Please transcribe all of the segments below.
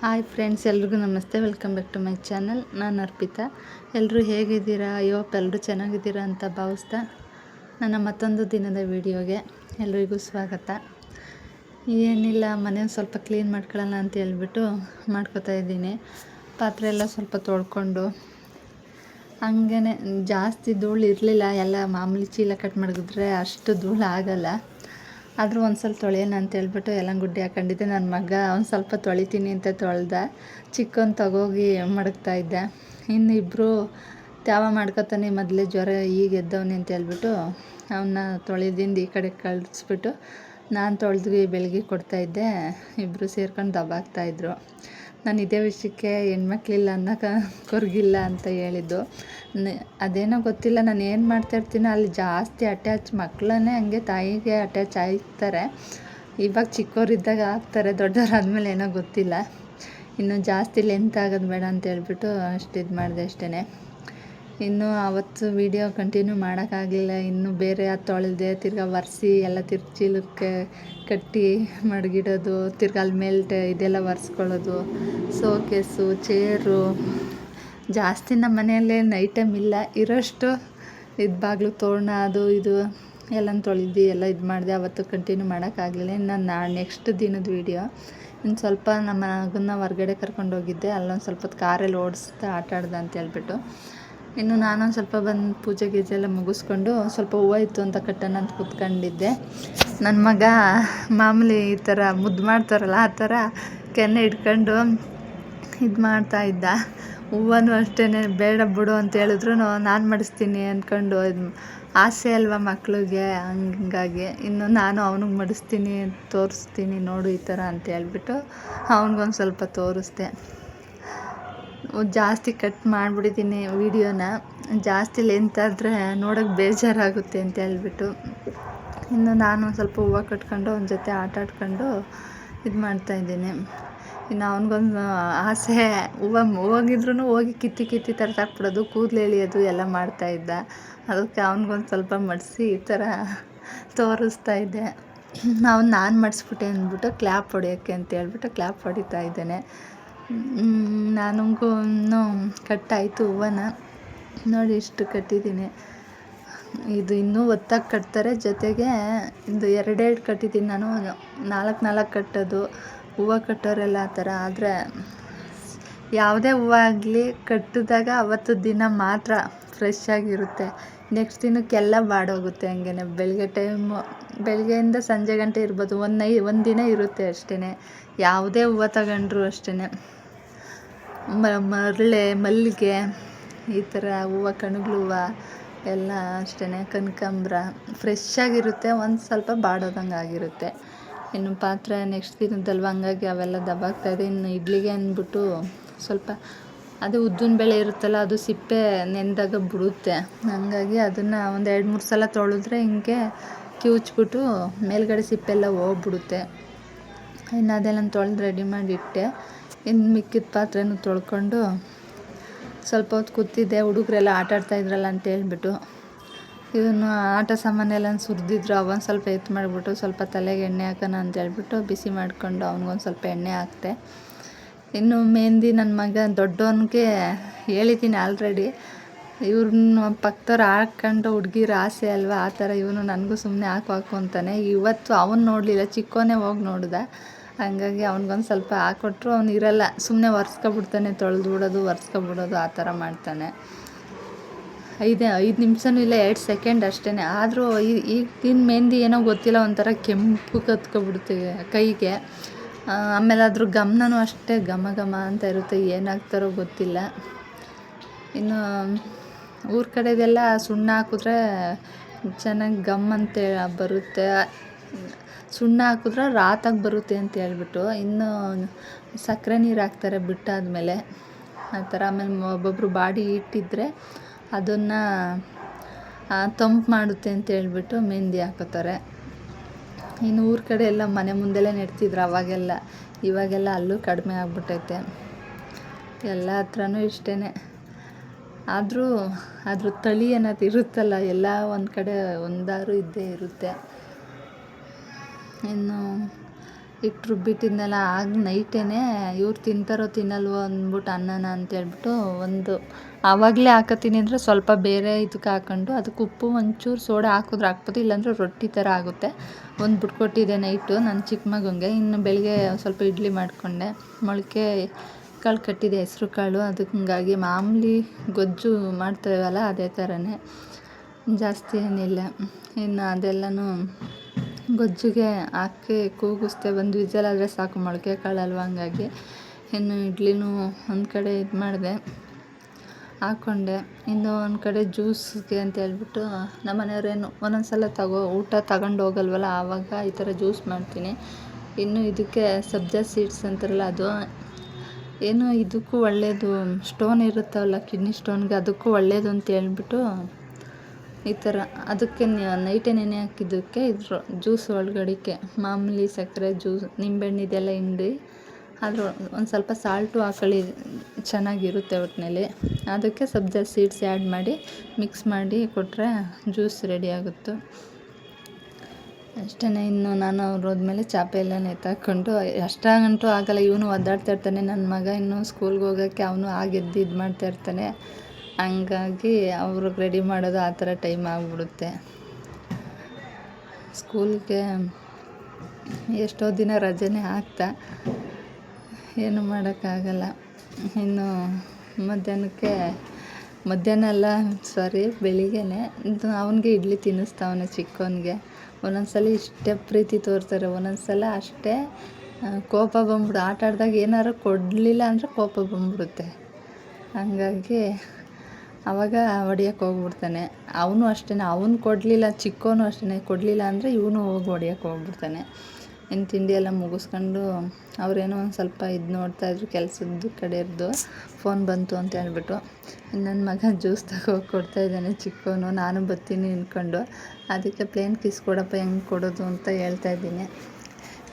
Hi friends, ಎಲ್ರಿಗೂ ನಮಸ್ತೆ. Welcome back to my channel. ನಾನು ಅರ್ಪಿತಾ. ಎಲ್ಲರೂ ಹೇಗಿದ್ದೀರಾ? ಅಯ್ಯೋಪ್ ಎಲ್ಲರೂ ಚೆನ್ನಾಗಿದ್ದೀರಾ ಅಂತ ಭಾವಿಸ್ತಾ ನನ್ನ ಮತ್ತೊಂದು ದಿನದ ವಿಡಿಯೋಗೆ ಎಲ್ರಿಗೂ ಸ್ವಾಗತ. ಏನಿಲ್ಲ, ಮನೆ ಸ್ವಲ್ಪ ಕ್ಲೀನ್ ಮಾಡ್ಕೊಳ್ಳೋಣ ಅಂತ ಹೇಳ್ಬಿಟ್ಟು ಮಾಡ್ಕೊತಾ ಇದ್ದೀನಿ. ಪಾತ್ರೆ ಎಲ್ಲ ಸ್ವಲ್ಪ ತೊಳ್ಕೊಂಡು, ಹಂಗೇ ಜಾಸ್ತಿ ಧೂಳು ಇರಲಿಲ್ಲ. ಎಲ್ಲ ಮಾಮೂಲಿ ಚೀಲ ಕಟ್ ಮಾಡಿದ್ರೆ ಅಷ್ಟು ಧೂಳು ಆಗಲ್ಲ. ಆದರೂ ಒಂದು ಸ್ವಲ್ಪ ತೊಳೆಯೋಣ ಅಂತ ಹೇಳ್ಬಿಟ್ಟು ಎಲ್ಲ ಗುಡ್ಡೆ ಹಾಕೊಂಡಿದ್ದೆ. ನನ್ನ ಮಗ ಒಂದು ಸ್ವಲ್ಪ ತೊಳಿತೀನಿ ಅಂತ ತೊಳ್ದ, ಚಿಕ್ಕವನು ತಗೋಗಿ ಮಡಗ್ತಾಯಿದ್ದೆ. ಇನ್ನಿಬ್ಬರು ತ್ಯಾವ ಮಾಡ್ಕೊತಾನೆ, ಮೊದಲೇ ಜ್ವರ ಈಗ ಎದ್ದವನೆ ಅಂತ ಹೇಳ್ಬಿಟ್ಟು ಅವನ್ನ ತೊಳೆದಿಂದ ಈ ಕಡೆ ಕಳಿಸ್ಬಿಟ್ಟು ನಾನು ತೊಳೆದು ಬೆಳಗ್ಗೆ ಕೊಡ್ತಾಯಿದ್ದೆ. ಇಬ್ಬರು ಸೇರ್ಕೊಂಡು ದಬ್ಬಾಕ್ತಾಯಿದ್ರು. ನಾನು ಇದೇ ವಿಷಯಕ್ಕೆ ಹೆಣ್ಮಕ್ಳಿಲ್ಲ ಅನ್ನೋಕೆ ಕೊರಗಿಲ್ಲ ಅಂತ ಹೇಳಿದ್ದು. ಅದೇನೋ ಗೊತ್ತಿಲ್ಲ, ನಾನು ಏನು ಮಾಡ್ತಾಯಿರ್ತೀನೋ ಅಲ್ಲಿ ಜಾಸ್ತಿ ಅಟ್ಯಾಚ್. ಮಕ್ಕಳನ್ನೇ ಹಂಗೆ ತಾಯಿಗೆ ಅಟ್ಯಾಚ್ ಆಗ್ತಾರೆ. ಇವಾಗ ಚಿಕ್ಕವರಿದ್ದಾಗ ಆಗ್ತಾರೆ, ದೊಡ್ಡವರಾದ್ಮೇಲೆ ಏನೋ ಗೊತ್ತಿಲ್ಲ. ಇನ್ನು ಜಾಸ್ತಿ ಲೆಂತ್ ಆಗೋದು ಬೇಡ ಅಂತ ಹೇಳ್ಬಿಟ್ಟು ಅಷ್ಟು ಇದು ಮಾಡಿದೆ ಅಷ್ಟೇ. ಇನ್ನು ಆವತ್ತು ವೀಡಿಯೋ ಕಂಟಿನ್ಯೂ ಮಾಡೋಕ್ಕಾಗಲಿಲ್ಲ. ಇನ್ನು ಬೇರೆ ಅದು ತೊಳೆದೆ, ತಿರ್ಗಾ ಒರೆಸಿ ಎಲ್ಲ ಚೀಲಕ್ಕೆ ಕಟ್ಟಿ ಮಡಗಿಡೋದು, ತಿರ್ಗಾ ಅಲ್ಲಿ ಮೇಲೆ ಇದೆಲ್ಲ ಒರೆಸ್ಕೊಳ್ಳೋದು, ಸೋಕೇಸು, ಚೇರು. ಜಾಸ್ತಿ ನಮ್ಮ ಮನೆಯಲ್ಲೇ ಐಟಮ್ ಇಲ್ಲ, ಇರೋಷ್ಟು ಇದು ಬಾಗಿಲು ತೋರಣ ಅದು ಇದು ಎಲ್ಲ ತೊಳೆದು ಎಲ್ಲ ಇದು ಮಾಡಿದೆ. ಅವತ್ತು ಕಂಟಿನ್ಯೂ ಮಾಡೋಕ್ಕಾಗಲಿಲ್ಲ. ಇನ್ನು ನೆಕ್ಸ್ಟ್ ದಿನದ ವೀಡಿಯೋ. ಇನ್ನು ಸ್ವಲ್ಪ ನಮ್ಮ ಮಗನ್ನ ಹೊರ್ಗಡೆ ಕರ್ಕೊಂಡೋಗಿದ್ದೆ. ಅಲ್ಲೊಂದು ಸ್ವಲ್ಪ ಹೊತ್ತು ಕಾರಲ್ಲಿ ಓಡಿಸ್ತಾ ಆಟ ಆಡ್ದೆ ಅಂತ ಹೇಳ್ಬಿಟ್ಟು. ಇನ್ನು ನಾನೊಂದು ಸ್ವಲ್ಪ ಬಂದು ಪೂಜೆ ಗೀಜೆ ಎಲ್ಲ ಮುಗಿಸ್ಕೊಂಡು ಸ್ವಲ್ಪ ಹೂವು ಇತ್ತು ಅಂತ ಕಟ್ಟೋಣ ಅಂತ ಕೂತ್ಕೊಂಡಿದ್ದೆ. ನನ್ನ ಮಗ ಮಾಮೂಲಿ ಈ ಥರ ಮುದ್ದು ಮಾಡ್ತಾರಲ್ಲ ಆ ಥರ ಕೆನ್ನೆ ಇಟ್ಕೊಂಡು ಇದು ಮಾಡ್ತಾಯಿದ್ದ. ಹೂವನೂ ಅಷ್ಟೇ, ಬೇಡ ಬಿಡು ಅಂತ ಹೇಳಿದ್ರು ನಾನು ಮಾಡಿಸ್ತೀನಿ ಅಂದ್ಕೊಂಡು, ಇದು ಆಸೆ ಅಲ್ವ ಮಕ್ಳಿಗೆ, ಹಂಗಾಗಿ ಇನ್ನು ನಾನು ಅವನಿಗೆ ಮಾಡಿಸ್ತೀನಿ, ತೋರಿಸ್ತೀನಿ ನೋಡು ಈ ಥರ ಅಂತ ಹೇಳ್ಬಿಟ್ಟು ಅವನಿಗೊಂದು ಸ್ವಲ್ಪ ತೋರಿಸ್ದೆ. ಜಾಸ್ತಿ ಕಟ್ ಮಾಡಿಬಿಟ್ಟಿದ್ದೀನಿ ವೀಡಿಯೋನ, ಜಾಸ್ತಿ ಲೆಂತ್ ಆದರೆ ನೋಡೋಕ್ಕೆ ಬೇಜಾರಾಗುತ್ತೆ ಅಂತ ಹೇಳ್ಬಿಟ್ಟು. ಇನ್ನು ನಾನು ಸ್ವಲ್ಪ ಹೂವು ಕಟ್ಕೊಂಡು ಅವನ ಜೊತೆ ಆಟ ಆಡ್ಕೊಂಡು ಇದು ಮಾಡ್ತಾಯಿದ್ದೀನಿ. ಇನ್ನು ಅವನಿಗೊಂದು ಆಸೆ, ಹೋಗಿದ್ರು ಹೋಗಿ ಕಿತ್ತಿ ತರ್ಸಾಕ್ಬಿಡೋದು, ಕೂದಲು ಎಳಿಯೋದು ಎಲ್ಲ ಮಾಡ್ತಾಯಿದ್ದ. ಅದಕ್ಕೆ ಅವ್ನಿಗೊಂದು ಸ್ವಲ್ಪ ಮಡಿಸಿ ಈ ಥರ ತೋರಿಸ್ತಾಯಿದ್ದೆ. ನಾನು ಮಾಡಿಸ್ಬಿಟ್ಟೆ ಅಂದ್ಬಿಟ್ಟು ಕ್ಲ್ಯಾಪ್ ಹೊಡಿಯೋಕ್ಕೆ ಅಂತ ಹೇಳ್ಬಿಟ್ಟು ಕ್ಲ್ಯಾಪ್ ಹೊಡಿತಾ ಇದ್ದೇನೆ. ನನಗೂ ಕಟ್ಟಾಯಿತು ಹೂವನ ನೋಡಿ, ಇಷ್ಟು ಕಟ್ಟಿದ್ದೀನಿ. ಇದು ಇನ್ನೂ ಒತ್ತಾಗಿ ಕಟ್ತಾರೆ, ಜೊತೆಗೆ ಇದು 2 ಕಟ್ಟಿದ್ದೀನಿ ನಾನು. 4 ಕಟ್ಟೋದು ಹೂವು ಕಟ್ಟೋರೆಲ್ಲ ಆ ಥರ. ಆದರೆ ಯಾವುದೇ ಹೂವು ಆಗಲಿ ಕಟ್ಟಿದಾಗ ಅವತ್ತು ದಿನ ಮಾತ್ರ ಫ್ರೆಶ್ ಆಗಿರುತ್ತೆ. ನೆಕ್ಸ್ಟ್ ದಿನಕ್ಕೆಲ್ಲ ಬಾಡೋಗುತ್ತೆ. ಹಂಗೆ ಬೆಳಗ್ಗೆಯಿಂದ ಸಂಜೆ ಗಂಟೆ ಇರ್ಬೋದು, ಒಂದು ದಿನ ಇರುತ್ತೆ ಅಷ್ಟೇ. ಯಾವುದೇ ಹೂವು ತಗೊಂಡ್ರು ಅಷ್ಟೇ, ಮರಳೆ, ಮಲ್ಲಿಗೆ, ಈ ಥರ ಹೂವು, ಕಣಗ್ಲು ಹೂವು ಎಲ್ಲ ಅಷ್ಟೇ. ಕನಕಾಂಬ್ರ ಫ್ರೆಶ್ ಆಗಿರುತ್ತೆ, ಒಂದು ಸ್ವಲ್ಪ ಬಾಡೋದಂಗೆ ಆಗಿರುತ್ತೆ. ಇನ್ನು ಪಾತ್ರೆ ನೆಕ್ಸ್ಟ್ ದಿನದಲ್ವ, ಹಂಗಾಗಿ ಅವೆಲ್ಲ ದಬ್ಬಾಕ್ತಾಯಿದೆ. ಇನ್ನು ಇಡ್ಲಿಗೆ ಅಂದ್ಬಿಟ್ಟು ಸ್ವಲ್ಪ ಅದು ಉದ್ದಿನ ಬೇಳೆ ಇರುತ್ತಲ್ಲ, ಅದು ಸಿಪ್ಪೆ ನೆಂದಾಗ ಬಿಡುತ್ತೆ. ಹಂಗಾಗಿ ಅದನ್ನು ಒಂದು 2-3 ಸಲ ತೊಳೆದ್ರೆ ಹಿಂಗೆ ಕಿವುಚ್ಬಿಟ್ಟು ಮೇಲ್ಗಡೆ ಸಿಪ್ಪೆಲ್ಲ ಹೋಗ್ಬಿಡುತ್ತೆ. ಇನ್ನು ಅದೆಲ್ಲ ತೊಳೆದು ರೆಡಿ ಮಾಡಿ ಇಟ್ಟೆ. ಇನ್ನು ಮಿಕ್ಕಿದ ಪಾತ್ರೆನೂ ತೊಳ್ಕೊಂಡು ಸ್ವಲ್ಪ ಹೊತ್ತು ಕೂತಿದ್ದೆ. ಹುಡುಗರೆಲ್ಲ ಆಟ ಆಡ್ತಾಯಿದ್ರಲ್ಲ ಅಂತ ಹೇಳ್ಬಿಟ್ಟು ಇದನ್ನು ಆಟ ಸಾಮಾನೆಲ್ಲ ಸುರಿದಿದ್ರು. ಅವನು ಸ್ವಲ್ಪ ಎತ್ತು ಮಾಡಿಬಿಟ್ಟು ಸ್ವಲ್ಪ ತಲೆಗೆ ಎಣ್ಣೆ ಹಾಕೋಣ ಅಂತ ಹೇಳ್ಬಿಟ್ಟು ಬಿಸಿ ಮಾಡಿಕೊಂಡು ಅವನಿಗೊಂದು ಸ್ವಲ್ಪ ಎಣ್ಣೆ ಹಾಕ್ತೆ. ಇನ್ನು ಮೆಹಂದಿ ನನ್ನ ಮಗ ದೊಡ್ಡವನಿಗೆ ಹೇಳಿದ್ದೀನಿ ಆಲ್ರೆಡಿ. ಇವ್ರನ್ನ ಪಕ್ಕದವ್ರು ಹಾಕ್ಕೊಂಡು ಹುಡುಗಿರ ಆಸೆ ಅಲ್ವ, ಆ ಥರ ಇವನು ನನಗೂ ಸುಮ್ಮನೆ ಹಾಕು ಅಂತಾನೆ. ಇವತ್ತು ಅವನು ನೋಡಲಿಲ್ಲ, ಚಿಕ್ಕವನೇ ಹೋಗಿ ನೋಡ್ದ. ಹಂಗಾಗಿ ಅವ್ನಿಗೊಂದು ಸ್ವಲ್ಪ ಹಾಕ್ಕೊಟ್ರು ಅವ್ನು ಇರಲ್ಲ, ಸುಮ್ಮನೆ ಒರೆಸ್ಕೊಬಿಡ್ತಾನೆ, ತೊಳೆದು ಬಿಡೋದು ಒರೆಸ್ಕೊಬಿಡೋದು ಆ ಥರ ಮಾಡ್ತಾನೆ. 5 ನಿಮಿಷನೂ ಇಲ್ಲ, 2 ಸೆಕೆಂಡ್ ಅಷ್ಟೇ. ಆದರೂ ಈಗಿನ ಮೆಹಂದಿ ಏನೋ ಗೊತ್ತಿಲ್ಲ, ಒಂಥರ ಕೆಂಪು ಕತ್ಕೊಬಿಡುತ್ತೆ ಕೈಗೆ. ಆಮೇಲೆ ಅದ್ರ ಗಮನೂ ಅಷ್ಟೇ ಘಮ ಅಂತ ಇರುತ್ತೆ, ಏನಾಗ್ತಾರೋ ಗೊತ್ತಿಲ್ಲ. ಇನ್ನು ಊರ ಕಡೆದೆಲ್ಲ ಸುಣ್ಣ ಹಾಕಿದ್ರೆ ಚೆನ್ನಾಗಿ ಅಂತ ಬರುತ್ತೆ, ಸುಣ್ಣ ಹಾಕಿದ್ರೆ ರಾತಾಗಿ ಬರುತ್ತೆ ಅಂತ ಹೇಳ್ಬಿಟ್ಟು. ಇನ್ನು ಸಕ್ಕರೆ ನೀರು ಹಾಕ್ತಾರೆ ಬಿಟ್ಟಾದಮೇಲೆ ಆ ಥರ. ಆಮೇಲೆ ಒಬ್ಬೊಬ್ಬರು ಬಾಡಿ ಇಟ್ಟಿದ್ರೆ ಅದನ್ನು ತಂಪು ಮಾಡುತ್ತೆ ಅಂತ ಹೇಳ್ಬಿಟ್ಟು ಮೆಹಂದಿ ಹಾಕೋತಾರೆ. ಇನ್ನು ಊರ ಕಡೆ ಎಲ್ಲ ಮನೆ ಮುಂದೆಲೇ ನೆಡ್ತಿದ್ರು ಅವಾಗೆಲ್ಲ, ಇವಾಗೆಲ್ಲ ಅಲ್ಲೂ ಕಡಿಮೆ ಆಗ್ಬಿಟ್ಟೈತೆ. ಎಲ್ಲ ಹತ್ರನೂ ಇಷ್ಟೇ. ಆದರೂ ಅದ್ರ ತಳಿ ಅನ್ನೋದು ಇರುತ್ತಲ್ಲ, ಎಲ್ಲ ಒಂದು ಕಡೆ ಒಂದಾರು ಇದ್ದೇ ಇರುತ್ತೆ. ಇನ್ನು ಹಿಟ್ಟು ರುಬ್ಬಿಟ್ಟಿದ್ನಲ್ಲ ಆಗ ನೈಟೇ ಇವ್ರು ತಿಂತಾರೋ ತಿನ್ನಲ್ವೋ ಅಂದ್ಬಿಟ್ಟು ಅನ್ನನ ಅಂತೇಳ್ಬಿಟ್ಟು ಒಂದು ಆವಾಗಲೇ ಹಾಕತ್ತೀನಿ ಅಂದರೆ ಸ್ವಲ್ಪ ಬೇರೆ ಇದಕ್ಕೆ ಹಾಕ್ಕೊಂಡು ಅದಕ್ಕೆ ಉಪ್ಪು ಒಂಚೂರು ಸೋಡಾ ಹಾಕಿದ್ರೆ ಹಾಕ್ಬೋದು, ಇಲ್ಲಾಂದರೆ ರೊಟ್ಟಿ ಥರ ಆಗುತ್ತೆ. ಒಂದು ಬಿಟ್ಕೊಟ್ಟಿದ್ದೆ ನೈಟು ನನ್ನ ಚಿಕ್ಕ ಮಗನಿಗೆ. ಇನ್ನು ಬೆಳಗ್ಗೆ ಸ್ವಲ್ಪ ಇಡ್ಲಿ ಮಾಡಿಕೊಂಡೆ. ಮೊಳಕೆ ಕಾಳು ಕಟ್ಟಿದೆ, ಹೆಸ್ರು ಕಾಳು. ಅದಕ್ಕೆ ಹಂಗಾಗಿ ಮಾಮೂಲಿ ಗೊಜ್ಜು ಮಾಡ್ತೇವಲ್ಲ ಅದೇ ಥರನೇ, ಜಾಸ್ತಿ ಏನಿಲ್ಲ. ಇನ್ನು ಅದೆಲ್ಲನೂ ಗೊಜ್ಜಿಗೆ ಹಾಕಿ ಕೂಗಿಸ್ದೆ. ಒಂದು ವಿಸಲ್ ಸಾಕು, ಮೊಳಕೆ ಕಾಳಲ್ವ ಹಂಗಾಗಿ. ಇನ್ನು ಇಡ್ಲಿನೂ ಒಂದು ಕಡೆ ಇದು ಮಾಡಿದೆ, ಹಾಕ್ಕೊಂಡೆ. ಇನ್ನು ಒಂದು ಕಡೆ ಜ್ಯೂಸ್ಗೆ ಅಂತ ಹೇಳ್ಬಿಟ್ಟು ನಮ್ಮ ಮನೆಯವ್ರೇನು ಒಂದೊಂದು ಸಲ ಊಟ ತಗೊಂಡು ಹೋಗಲ್ವಲ್ಲ, ಆವಾಗ ಈ ಥರ ಜ್ಯೂಸ್ ಮಾಡ್ತೀನಿ. ಇನ್ನು ಇದಕ್ಕೆ ಸಬ್ಜಾ ಸೀಡ್ಸ್ ಅಂತಾರಲ್ಲ, ಅದು ಏನು ಇದಕ್ಕೂ ಒಳ್ಳೆಯದು, ಸ್ಟೋನ್ ಇರುತ್ತವಲ್ಲ ಕಿಡ್ನಿ ಸ್ಟೋನ್ಗೆ, ಅದಕ್ಕೂ ಒಳ್ಳೆಯದು ಅಂತ ಹೇಳ್ಬಿಟ್ಟು ಈ ಥರ ಅದಕ್ಕೆ ನೈಟೇ ನೆನೆ ಹಾಕಿದ್ದಕ್ಕೆ ಇದ್ರ ಜ್ಯೂಸ್ ಒಳಗಡಿಕೆ ಮಾಮೂಲಿ ಸಕ್ಕರೆ ಜ್ಯೂಸ್, ನಿಂಬೆಹಣ್ಣು ಇದೆಲ್ಲ ಹಿಂಡಿ ಆದರೂ ಒಂದು ಸ್ವಲ್ಪ ಸಾಲ್ಟು ಹಾಕೊಳ್ಳಿ, ಚೆನ್ನಾಗಿರುತ್ತೆ ಒಟ್ಟಿನಲ್ಲಿ. ಅದಕ್ಕೆ ಸಬ್ಜಾ ಸೀಡ್ಸ್ ಆ್ಯಡ್ ಮಾಡಿ ಮಿಕ್ಸ್ ಮಾಡಿ ಕೊಟ್ಟರೆ ಜ್ಯೂಸ್ ರೆಡಿ ಆಗುತ್ತೆ ಅಷ್ಟೇ. ಇನ್ನು ನಾನು ಅವ್ರು ಹೋದ್ಮೇಲೆ ಚಾಪೆ ಎಲ್ಲ ನೆತ್ತಾಕೊಂಡು, ಅಷ್ಟಾಗಂಟು ಆಗಲ್ಲ, ಇವನು ಒದ್ದಾಡ್ತಾ ಇರ್ತಾನೆ ನನ್ನ ಮಗ. ಇನ್ನೂ ಸ್ಕೂಲ್ಗೆ ಹೋಗೋಕ್ಕೆ ಅವನು ಆಗೆದ್ದು ಇದು ಮಾಡ್ತಾ ಇರ್ತಾನೆ. ಹಂಗಾಗಿ ಅವ್ರಿಗೆ ರೆಡಿ ಮಾಡೋದು ಆ ಥರ ಟೈಮ್ ಆಗಿಬಿಡುತ್ತೆ. ಸ್ಕೂಲ್ಗೆ ಎಷ್ಟೋ ದಿನ ರಜೆನೇ ಆಗ್ತಾ, ಏನು ಮಾಡೋಕ್ಕಾಗಲ್ಲ. ಇನ್ನು ಮಧ್ಯಾಹ್ನ ಅಲ್ಲ ಬೆಳಿಗ್ಗೆನೇ ಅವನಿಗೆ ಇಡ್ಲಿ ತಿನ್ನಿಸ್ತಾವನೆ ಚಿಕ್ಕವನಿಗೆ. ಒಂದೊಂದು ಸಲ ಇಷ್ಟೇ ಪ್ರೀತಿ ತೋರ್ತಾರೆ, ಒಂದೊಂದು ಸಲ ಅಷ್ಟೇ ಕೋಪ ಬಂದ್ಬಿಡು. ಆಟ ಆಡಿದಾಗ ಏನಾರು ಕೊಡಲಿಲ್ಲ ಅಂದರೆ ಕೋಪ ಬಂದ್ಬಿಡುತ್ತೆ. ಹಂಗಾಗಿ ಆವಾಗ ಹೊಡಿಯೋಕ್ಕೆ ಹೋಗ್ಬಿಡ್ತಾನೆ. ಅವನು ಅಷ್ಟೇ, ಅವನು ಕೊಡಲಿಲ್ಲ, ಚಿಕ್ಕವನು ಅಷ್ಟೇ, ಕೊಡಲಿಲ್ಲ ಅಂದರೆ ಇವನು ಹೋಗಿ ಹೊಡಿಯೋಕ್ಕೆ ಹೋಗ್ಬಿಡ್ತಾನೆ. ಇನ್ನು ತಿಂಡಿ ಎಲ್ಲ ಮುಗಿಸ್ಕೊಂಡು ಅವರೇನೋ ಒಂದು ಸ್ವಲ್ಪ ಇದು ನೋಡ್ತಾಯಿದ್ರು, ಕೆಲಸದ ಕಡೆಯವ್ರದ್ದು ಫೋನ್ ಬಂತು ಅಂತ ಹೇಳ್ಬಿಟ್ಟು. ನನ್ನ ಮಗ ಜ್ಯೂಸ್ ಕೊಡ್ತಾಯಿದ್ದಾನೆ ಚಿಕ್ಕವನು. ನಾನು ಬರ್ತೀನಿ ಅಂದ್ಕೊಂಡು, ಅದಕ್ಕೆ ಪ್ಲೇನ್ ಕಿಸ್ ಕೊಡಪ್ಪ, ಹೆಂಗೆ ಕೊಡೋದು ಅಂತ ಹೇಳ್ತಾಯಿದ್ದೀನಿ.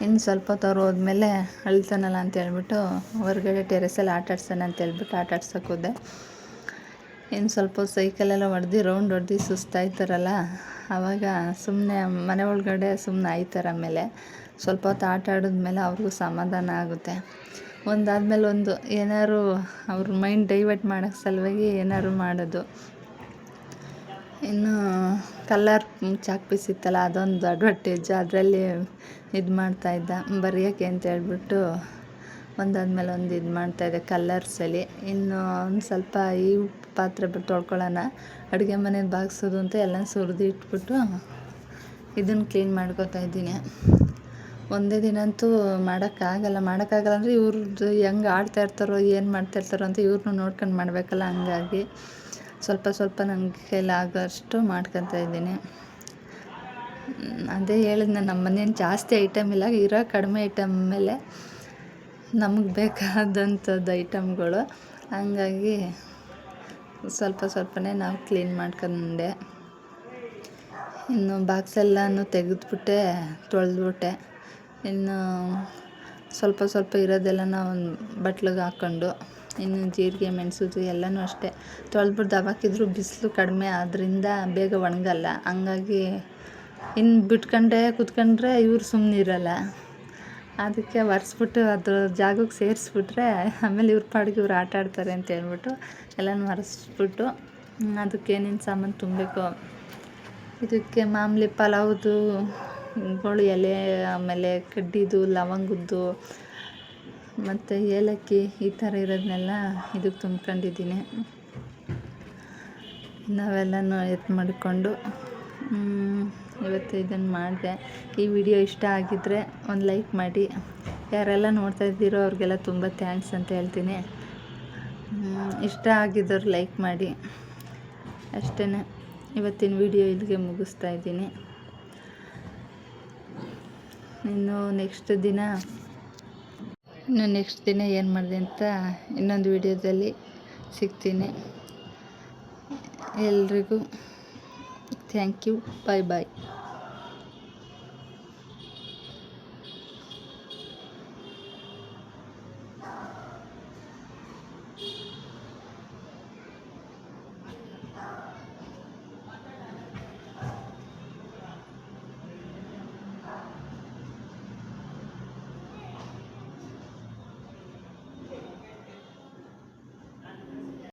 ಇನ್ನು ಸ್ವಲ್ಪ ಹೊತ್ತು ಹೋದ್ಮೇಲೆ ಅಳ್ತಾನಲ್ಲ ಅಂತ ಹೇಳ್ಬಿಟ್ಟು ಹೊರಗಡೆ ಟೆರೆಸಲ್ಲಿ ಆಟಾಡ್ಸೋಣ ಅಂತ ಹೇಳ್ಬಿಟ್ಟು ಆಟಾಡ್ಸೋಕೆ ಹೋದೆ. ಇನ್ನು ಸ್ವಲ್ಪ ಸೈಕಲೆಲ್ಲ ರೌಂಡ್ ಹೊಡೆದು ಸುಸ್ತಾಯ್ತಾರಲ್ಲ, ಆವಾಗ ಸುಮ್ಮನೆ ಮನೆ ಒಳಗಡೆ ಸುಮ್ಮನೆ ಆಯ್ತಾರೆ. ಆಮೇಲೆ ಸ್ವಲ್ಪ ಹೊತ್ತು ಆಟ ಆಡಿದ್ಮೇಲೆ ಅವ್ರಿಗೂ ಸಮಾಧಾನ ಆಗುತ್ತೆ. ಒಂದಾದ್ಮೇಲೆ ಒಂದು ಏನಾದ್ರು ಅವ್ರ ಮೈಂಡ್ ಡೈವರ್ಟ್ ಮಾಡೋಕ್ಕೆ ಸಲುವಾಗಿ ಏನಾದ್ರು ಮಾಡೋದು. ಇನ್ನು ಕಲರ್ ಚಾಕ್ ಪೀಸ್ ಇತ್ತಲ್ಲ, ಅದೊಂದು ಅಡ್ವರ್ಟೈಜ್, ಅದರಲ್ಲಿ ಇದು ಮಾಡ್ತಾಯಿದ್ದ ಬರೆಯೋಕ್ಕೆ ಅಂತ ಹೇಳ್ಬಿಟ್ಟು ಒಂದಾದ್ಮೇಲೆ ಒಂದು ಇದು ಮಾಡ್ತಾಯಿದ್ದೆ ಕಲರ್ಸಲ್ಲಿ. ಇನ್ನು ಒಂದು ಸ್ವಲ್ಪ ಈ ಪಾತ್ರೆ ತೊಳ್ಕೊಳ್ಳೋಣ, ಅಡುಗೆ ಮನೇದು ಬಾಗಿಸೋದು ಅಂತ ಎಲ್ಲ ಸುರಿದು ಇಟ್ಬಿಟ್ಟು ಇದನ್ನು ಕ್ಲೀನ್ ಮಾಡ್ಕೊತಾ ಇದ್ದೀನಿ. ಒಂದೇ ದಿನ ಅಂತೂ ಮಾಡೋಕ್ಕಾಗಲ್ಲ ಅಂದರೆ ಇವ್ರದ್ದು ಹೆಂಗೆ ಆಡ್ತಾಯಿರ್ತಾರೋ ಏನು ಮಾಡ್ತಾಯಿರ್ತಾರೋ ಅಂತ ಇವ್ರನ್ನೂ ನೋಡ್ಕೊಂಡು ಮಾಡಬೇಕಲ್ಲ. ಹಂಗಾಗಿ ಸ್ವಲ್ಪ ನನಗೆ ಕೈಲಾಗೋಷ್ಟು ಮಾಡ್ಕೊತಾ ಇದ್ದೀನಿ. ಅದೇ ಹೇಳಿದ್ನ, ನಮ್ಮ ಮನೇನು ಜಾಸ್ತಿ ಐಟಮ್ ಇಲ್ಲ, ಇರೋ ಕಡಿಮೆ ಐಟಮ್ ಮೇಲೆ ನಮಗೆ ಬೇಕಾದಂಥದ್ದು ಐಟಮ್ಗಳು. ಹಂಗಾಗಿ ಸ್ವಲ್ಪನೇ ನಾವು ಕ್ಲೀನ್ ಮಾಡ್ಕೊಂಡೆ. ಇನ್ನು ಬಾಕ್ಸೆಲ್ಲನೂ ತೆಗೆದ್ಬಿಟ್ಟೆ, ತೊಳೆದ್ಬಿಟ್ಟೆ. ಇನ್ನು ಸ್ವಲ್ಪ ಇರೋದೆಲ್ಲ ನಾವು ಬಟ್ಲಿಗೆ ಹಾಕ್ಕೊಂಡು, ಇನ್ನು ಜೀರಿಗೆ ಮೆಣಸು ಎಲ್ಲನೂ ಅಷ್ಟೇ ತೊಳೆದ್ಬಿಟ್ಟು ದಬಾಕಿದ್ರು ಬಿಸಿಲು ಕಡಿಮೆ ಆದ್ದರಿಂದ ಬೇಗ ಒಣಗಲ್ಲ. ಹಂಗಾಗಿ ಇನ್ನು ಬಿಟ್ಕೊಂಡೆ ಕೂತ್ಕೊಂಡ್ರೆ ಇವ್ರು ಸುಮ್ಮನಿರಲ್ಲ. ಅದಕ್ಕೆ ಒರೆಸ್ಬಿಟ್ಟು ಅದ್ರ ಜಾಗಕ್ಕೆ ಸೇರಿಸ್ಬಿಟ್ರೆ ಆಮೇಲೆ ಇವ್ರ ಪಾಡಿಗೆ ಇವ್ರು ಆಟ ಆಡ್ತಾರೆ ಅಂತ ಹೇಳ್ಬಿಟ್ಟು ಎಲ್ಲನೂ ಒರೆಸ್ಬಿಟ್ಟು ಅದಕ್ಕೇನೇನು ಸಾಮಾನು ತುಂಬಬೇಕು, ಇದಕ್ಕೆ ಮಾಮೂಲಿ ಪಲಾವ್ದು ಎಲೆ, ಆಮೇಲೆ ಕಡ್ಡಿದು, ಲವಂಗದ್ದು ಮತ್ತು ಏಲಕ್ಕಿ ಈ ಥರ ಇರೋದನ್ನೆಲ್ಲ ಇದಕ್ಕೆ ತುಂಬ್ಕೊಂಡಿದ್ದೀನಿ. ನಾವೆಲ್ಲನೂ ಮಾಡಿಕೊಂಡು ಇವತ್ತು ಇದನ್ನು ಮಾಡಿದೆ. ಈ ವಿಡಿಯೋ ಇಷ್ಟ ಆಗಿದ್ದರೆ ಒಂದು ಲೈಕ್ ಮಾಡಿ. ಯಾರೆಲ್ಲ ನೋಡ್ತಾ ಇದ್ದೀರೋ ಅವ್ರಿಗೆಲ್ಲ ತುಂಬ ಥ್ಯಾಂಕ್ಸ್ ಅಂತ ಹೇಳ್ತೀನಿ. ಇಷ್ಟ ಆಗಿದ್ದವ್ರು ಲೈಕ್ ಮಾಡಿ. ಅಷ್ಟೇ, ಇವತ್ತಿನ ವಿಡಿಯೋ ಇಲ್ಲಿಗೆ ಮುಗಿಸ್ತಾ ಇದ್ದೀನಿ. ಇನ್ನು ನೆಕ್ಸ್ಟ್ ದಿನ ಏನು ಮಾಡಿದೆ ಅಂತ ಇನ್ನೊಂದು ವಿಡಿಯೋದಲ್ಲಿ ಸಿಗ್ತೀನಿ. ಎಲ್ರಿಗೂ ಥ್ಯಾಂಕ್ ಯು, ಬಾಯ್.